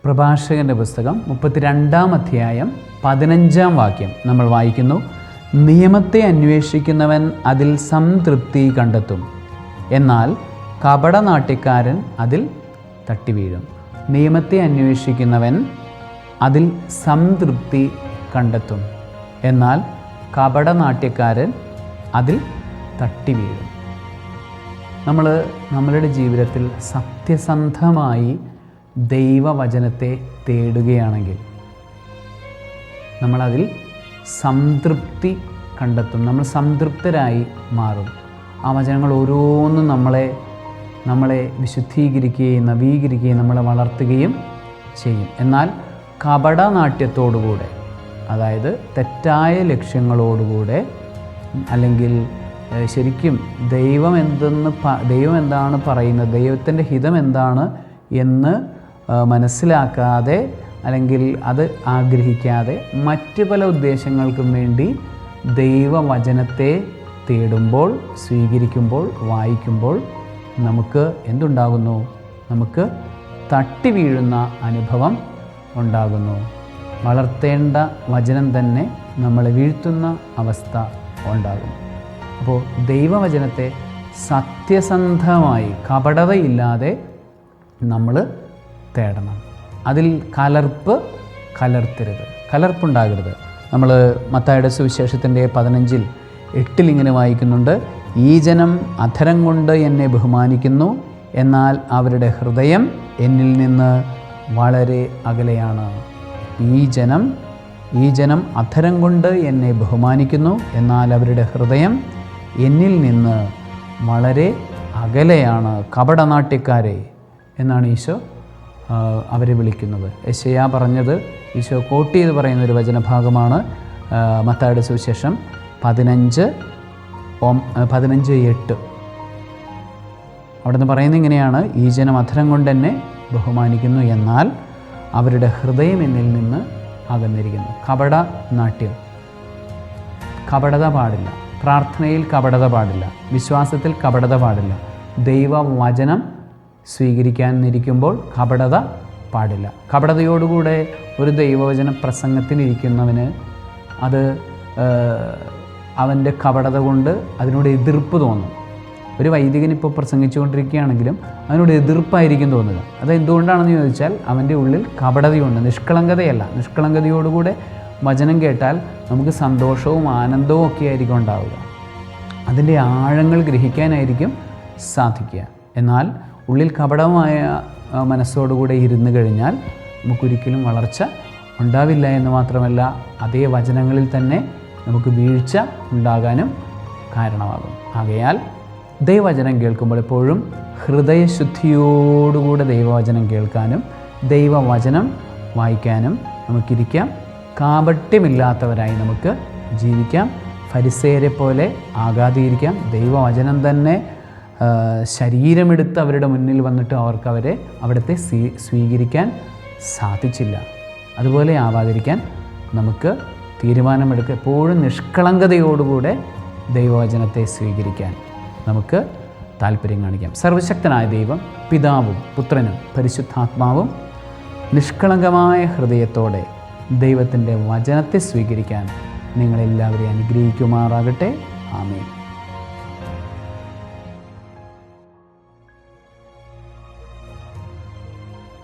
പ്രഭാഷകൻ്റെ പുസ്തകം 32-ാം അധ്യായം 15-ാം വാക്യം നമ്മൾ വായിക്കുന്നു. നിയമത്തെ അന്വേഷിക്കുന്നവൻ അതിൽ സംതൃപ്തി കണ്ടെത്തും, എന്നാൽ കപടനാട്യക്കാരൻ അതിൽ തട്ടിവീഴും. നിയമത്തെ അന്വേഷിക്കുന്നവൻ അതിൽ സംതൃപ്തി കണ്ടെത്തും, എന്നാൽ കപടനാട്യക്കാരൻ അതിൽ തട്ടിവീഴും. നമ്മളുടെ ജീവിതത്തിൽ സത്യസന്ധമായി ദൈവവചനത്തെ തേടുകയാണെങ്കിൽ നമ്മളതിൽ സംതൃപ്തി കണ്ടെത്തും, നമ്മൾ സംതൃപ്തരായി മാറും. ആ വചനങ്ങൾ ഓരോന്നും നമ്മളെ വിശുദ്ധീകരിക്കുകയും നവീകരിക്കുകയും നമ്മളെ വളർത്തുകയും ചെയ്യും. എന്നാൽ കപടനാട്യത്തോടുകൂടെ, അതായത് തെറ്റായ ലക്ഷ്യങ്ങളോടുകൂടെ, അല്ലെങ്കിൽ ശരിക്കും ദൈവം എന്താണ് പറയുന്നത്, ദൈവത്തിൻ്റെ ഹിതം എന്താണ് എന്ന് മനസ്സിലാക്കാതെ, അല്ലെങ്കിൽ അത് ആഗ്രഹിക്കാതെ മറ്റ് പല ഉദ്ദേശങ്ങൾക്കും വേണ്ടി ദൈവവചനത്തെ തേടുമ്പോൾ, സ്വീകരിക്കുമ്പോൾ, വായിക്കുമ്പോൾ നമുക്ക് എന്തുണ്ടാകുന്നു? നമുക്ക് തട്ടി വീഴുന്ന അനുഭവം ഉണ്ടാകുന്നു. വളർത്തേണ്ട വചനം തന്നെ നമ്മളെ വീഴ്ത്തുന്ന അവസ്ഥ ഉണ്ടാകും. അപ്പോൾ ദൈവവചനത്തെ സത്യസന്ധമായി കപടതയില്ലാതെ നമ്മൾ തേടണം. അതിൽ കലർപ്പുണ്ടാകരുത്. നമ്മൾ മത്തായിയുടെ സുവിശേഷത്തിൻ്റെ 15:8 ഇങ്ങനെ വായിക്കുന്നുണ്ട്: ഈ ജനം അധരം കൊണ്ട് എന്നെ ബഹുമാനിക്കുന്നു, എന്നാൽ അവരുടെ ഹൃദയം എന്നിൽ നിന്ന് വളരെ അകലെയാണ്. ഈ ജനം അധരം കൊണ്ട് എന്നെ ബഹുമാനിക്കുന്നു, എന്നാൽ അവരുടെ ഹൃദയം എന്നിൽ നിന്ന് വളരെ അകലെയാണ്. കപടനാട്യക്കാരെ എന്നാണ് ഈശോ അവരെ വിളിക്കുന്നത്. യെശയ്യാ പറഞ്ഞത്, ഈശോ കോട്ട് ചെയ്ത് പറയുന്നൊരു വചനഭാഗമാണ് മത്തായിയുടെ സുവിശേഷം 15:8. അവിടെ നിന്ന് പറയുന്നത് ഇങ്ങനെയാണ്: ഈ ജനം അധരം കൊണ്ട് എന്നെ ബഹുമാനിക്കുന്നു, എന്നാൽ അവരുടെ ഹൃദയം എന്നിൽ നിന്ന് അകന്നിരിക്കുന്നു. കപടത പാടില്ല. പ്രാർത്ഥനയിൽ കപടത പാടില്ല. വിശ്വാസത്തിൽ കപടത പാടില്ല. ദൈവവചനം സ്വീകരിക്കാനിരിക്കുമ്പോൾ കപടത പാടില്ല. കപടതയോടുകൂടെ ഒരു ദൈവവചന പ്രസംഗത്തിനിരിക്കുന്നവന് അത് അവൻ്റെ കപടത കൊണ്ട് അതിനോട് എതിർപ്പ് തോന്നും. ഒരു വൈദികൻ ഇപ്പോൾ പ്രസംഗിച്ചുകൊണ്ടിരിക്കുകയാണെങ്കിലും അതിനോട് എതിർപ്പായിരിക്കും തോന്നുക. അത് എന്തുകൊണ്ടാണെന്ന് ചോദിച്ചാൽ അവൻ്റെ ഉള്ളിൽ കപടതയുണ്ട്, നിഷ്കളങ്കതയല്ല. നിഷ്കളങ്കതയോടുകൂടെ വചനം കേട്ടാൽ നമുക്ക് സന്തോഷവും ആനന്ദവും ഒക്കെ ആയിരിക്കും ഉണ്ടാവുക. അതിൻ്റെ ആഴങ്ങൾ ഗ്രഹിക്കാനായിരിക്കും സാധിക്കുക. എന്നാൽ ഉള്ളിൽ കപടമായ മനസ്സോടുകൂടെ ഇരുന്ന് കഴിഞ്ഞാൽ നമുക്കൊരിക്കലും വളർച്ച ഉണ്ടാവില്ല എന്ന് മാത്രമല്ല, അതേ വചനങ്ങളിൽ തന്നെ നമുക്ക് വീഴ്ച ഉണ്ടാകാനും കാരണമാകും. ആകയാൽ ദൈവവചനം കേൾക്കുമ്പോൾ എപ്പോഴും ഹൃദയശുദ്ധിയോടുകൂടെ ദൈവവചനം കേൾക്കാനും ദൈവവചനം വായിക്കാനും നമുക്കിരിക്കാം. കാപട്യമില്ലാത്തവരായി നമുക്ക് ജീവിക്കാം. ഫരിസേയരെ പോലെ ആകാതിരിക്കാം. ദൈവവചനം തന്നെ ശരീരമെടുത്ത് അവരുടെ മുന്നിൽ വന്നിട്ട് അവിടുത്തെ സ്വീകരിക്കാൻ സാധിച്ചില്ല. അതുപോലെ ആവാതിരിക്കാൻ നമുക്ക് തീരുമാനമെടുക്കുക. എപ്പോഴും നിഷ്കളങ്കതയോടുകൂടെ ദൈവവചനത്തെ സ്വീകരിക്കാൻ നമുക്ക് താല്പര്യം കാണിക്കാം. സർവശക്തനായ ദൈവം, പിതാവും പുത്രനും പരിശുദ്ധാത്മാവും നിഷ്കളങ്കമായ ഹൃദയത്തോടെ ദൈവത്തിൻ്റെ വചനത്തെ സ്വീകരിക്കാൻ നിങ്ങളെല്ലാവരെയും അനുഗ്രഹിക്കുമാറാകട്ടെ. ആമേൻ.